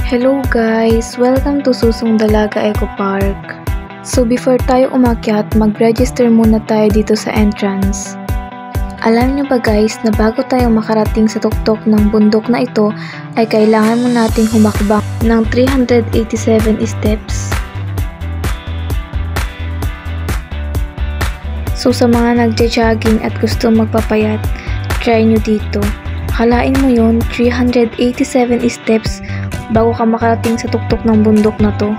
Hello guys! Welcome to Susong Dalaga Eco Park. So before tayo umakyat, mag-register muna tayo dito sa entrance. Alam niyo ba guys na bago tayo makarating sa tuktok ng bundok na ito ay kailangan mo nating humakbang ng 387 steps. So sa mga nagja-jogging at gusto magpapayat, try nyo dito. Halain mo yon 387 steps bago ka makarating sa tuktok ng bundok na to.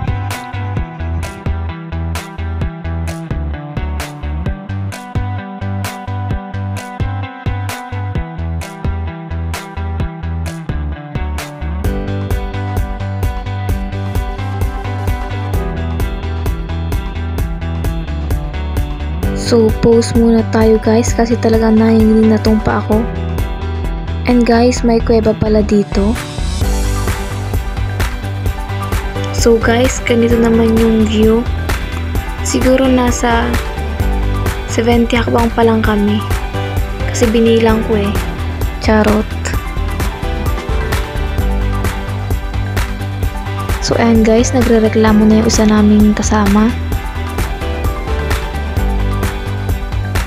So pause muna tayo guys kasi talagang nanginginig na tong pa ako. And guys, may kuweba pala dito. So guys, ganito naman yung view. Siguro nasa 70 hakbang pa lang kami. Kasi binilang ko eh. Charot. So ayan guys, nagrereklamo na yung isa naming kasama.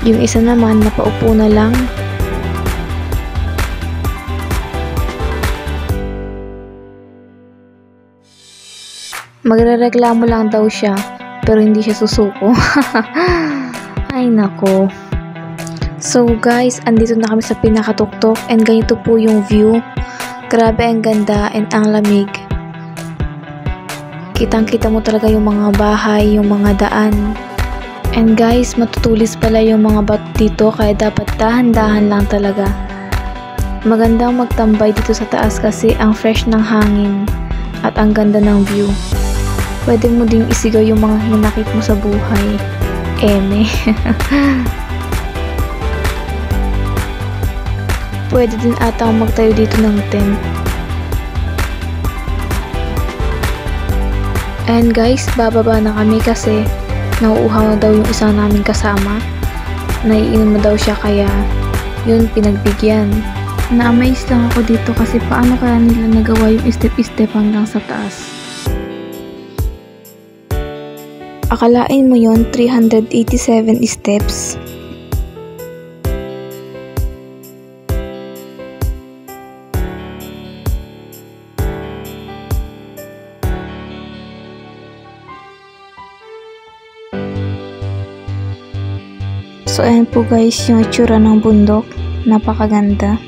Yung isa naman, napaupo na lang. Magrereklamo lang daw siya, pero hindi siya susuko. Ay nako. So guys, andito na kami sa pinakatuktok and ganito po yung view. Grabe ang ganda and ang lamig. Kitang-kita mo talaga yung mga bahay, yung mga daan. And guys, matutulis pala yung mga bato dito kaya dapat dahan-dahan lang talaga. Magandang magtambay dito sa taas kasi ang fresh ng hangin at ang ganda ng view. Pwede mo ding isigaw yung mga hinakit mo sa buhay. Eme. Pwede din ata magtayo dito ng tent. And guys, bababa na kami kasi nauuhaw na daw yung isang naming kasama. Naiinom na daw siya kaya yun pinagbigyan. Na-amaze lang ako dito kasi paano kaya nila nagawa yung step-step hanggang sa taas. Akalain mo yon 387 steps. So ayan po guys yung itsura ng bundok. Napakaganda.